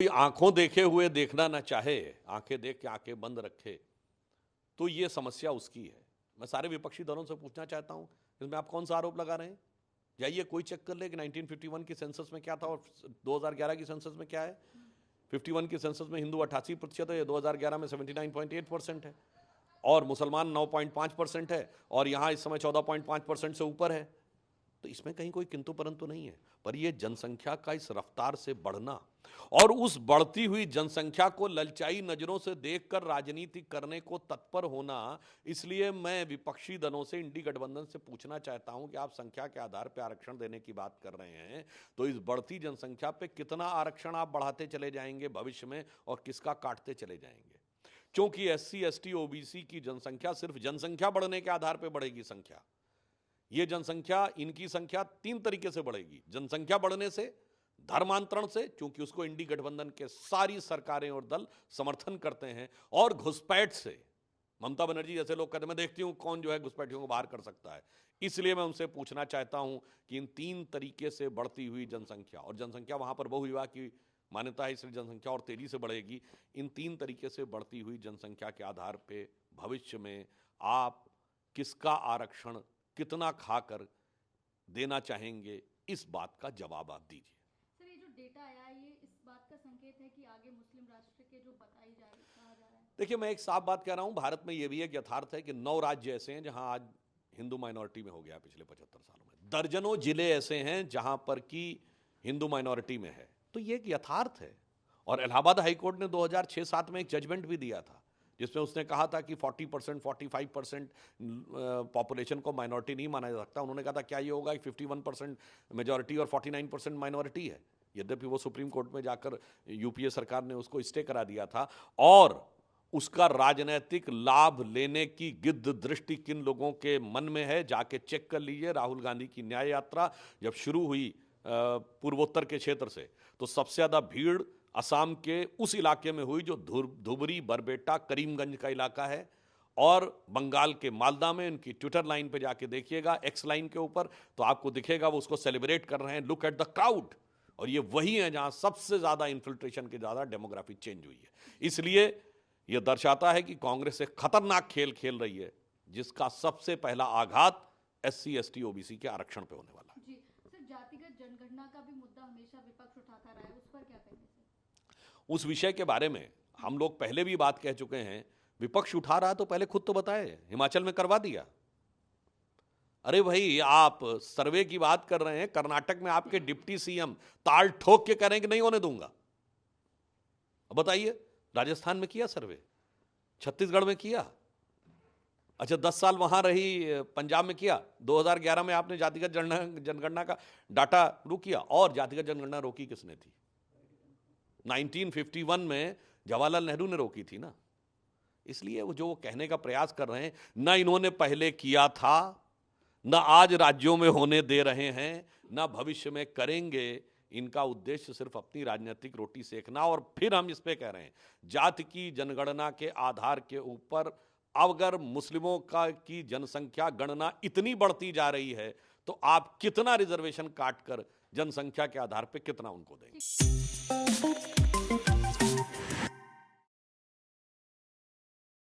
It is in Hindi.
कोई आंखों देखे हुए देखना ना चाहे, आंखें देख के आंखें बंद रखे, तो ये समस्या उसकी है। मैं सारे विपक्षी दलों से पूछना चाहता हूं, इसमें आप कौन सा आरोप लगा रहे हैं? जाइए कोई चेक कर ले कि 1951 की सेंसस में क्या था और 2011 की सेंसस में क्या है। 51 की सेंसस में हिंदू 88% है, 2011 में 79.8% है, और मुसलमान 9.5% है, और यहां इस समय 14.5% से ऊपर है। तो इसमें कहीं कोई किंतु परंतु नहीं है, पर यह जनसंख्या का इस रफ्तार से बढ़ना और उस बढ़ती हुई जनसंख्या को ललचाई नजरों से देखकर राजनीति करने को तत्पर होना, इसलिए मैं विपक्षी दलों से, इंडी गठबंधन से पूछना चाहता हूं कि आप संख्या के आधार पर आरक्षण देने की बात कर रहे हैं, तो इस बढ़ती जनसंख्या पे कितना आरक्षण आप बढ़ाते चले जाएंगे भविष्य में और किसका काटते चले जाएंगे? क्योंकि एससी, एसटी, ओबीसी की जनसंख्या सिर्फ जनसंख्या बढ़ने के आधार पर बढ़ेगी। संख्या, ये जनसंख्या, इनकी संख्या तीन तरीके से बढ़ेगी। जनसंख्या बढ़ने से, धर्मांतरण से, क्योंकि उसको इंडी गठबंधन के सारी सरकारें और दल समर्थन करते हैं, और घुसपैठ से। ममता बनर्जी जैसे लोग कहते हैं, मैं देखती हूं कौन जो है घुसपैठियों को बाहर कर सकता है। इसलिए मैं उनसे पूछना चाहता हूं कि इन तीन तरीके से बढ़ती हुई जनसंख्या, और जनसंख्या वहां पर बहुविवाह की मान्यता है, इसलिए जनसंख्या और तेजी से बढ़ेगी। इन तीन तरीके से बढ़ती हुई जनसंख्या के आधार पर भविष्य में आप किसका आरक्षण कितना खाकर देना चाहेंगे, इस बात का जवाब आप दीजिए। सर, ये जो डेटा आया है, ये इस बात का संकेत है कि आगे मुस्लिम राष्ट्र के जो कहा जा रहा है। देखिए, मैं एक साफ बात कह रहा हूं, भारत में यह भी एक यथार्थ है कि 9 राज्य ऐसे हैं जहां आज हिंदू माइनॉरिटी में हो गया पिछले 75 सालों में। दर्जनों जिले ऐसे हैं जहां पर की हिंदू माइनॉरिटी में है। तो ये एक यथार्थ है, और इलाहाबाद हाईकोर्ट ने 2006-07 में एक जजमेंट भी दिया था, जिसमें उसने कहा था कि 40%, 45% पॉपुलेशन को माइनॉरिटी नहीं माना जा सकता। उन्होंने कहा था क्या ये होगा कि 51% मेजॉरिटी और 49% माइनॉरिटी है। यद्यपि वो सुप्रीम कोर्ट में जाकर यूपीए सरकार ने उसको स्टे करा दिया था, और उसका राजनीतिक लाभ लेने की गिद्ध दृष्टि किन लोगों के मन में है, जाके चेक कर लीजिए। राहुल गांधी की न्याय यात्रा जब शुरू हुई पूर्वोत्तर के क्षेत्र से, तो सबसे ज्यादा भीड़ असम के उस इलाके में हुई जो धुबरी, बरबेटा, करीमगंज का इलाका है, और बंगाल के मालदा में। उनकी ट्विटर लाइन पे जाके देखिएगा, एक्स लाइन के ऊपर, तो आपको दिखेगा वो उसको सेलिब्रेट कर रहे हैं। Look at the crowd. और ये वही है जहां सबसे ज्यादा इन्फिल्ट्रेशन के ज्यादा डेमोग्राफिक चेंज हुई है। इसलिए यह दर्शाता है कि कांग्रेस एक खतरनाक खेल खेल रही है, जिसका सबसे पहला आघात एससी, एसटी, ओबीसी के आरक्षण पे होने वाला है। जी सर, जातिगत जनगणना का भी मुद्दा हमेशा विपक्ष उठाता रहा है, उस पर क्या कहेंगे? उस विषय के बारे में हम लोग पहले भी बात कह चुके हैं। विपक्ष उठा रहा तो पहले खुद तो बताए, हिमाचल में करवा दिया। अरे भाई, आप सर्वे की बात कर रहे हैं, कर्नाटक में आपके डिप्टी सीएम ताल ठोक के कह रहे हैं कि नहीं होने दूंगा। अब बताइए, राजस्थान में किया सर्वे, छत्तीसगढ़ में किया, अच्छा 10 साल वहां रही, पंजाब में किया। 2011 में आपने जातिगत जनगणना का डाटा शुरू किया, और जातिगत जनगणना रोकी किसने थी? 1951 में जवाहरलाल नेहरू ने रोकी थी ना। इसलिए वो जो कहने का प्रयास कर रहे हैं, ना इन्होंने पहले किया था, ना आज राज्यों में होने दे रहे हैं, ना भविष्य में करेंगे। इनका उद्देश्य सिर्फ अपनी राजनीतिक रोटी सेकना। और फिर हम इस पे कह रहे हैं, जाति की जनगणना के आधार के ऊपर अगर मुस्लिमों की जनसंख्या गणना इतनी बढ़ती जा रही है, तो आप कितना रिजर्वेशन काटकर जनसंख्या के आधार पर कितना उनको देंगे?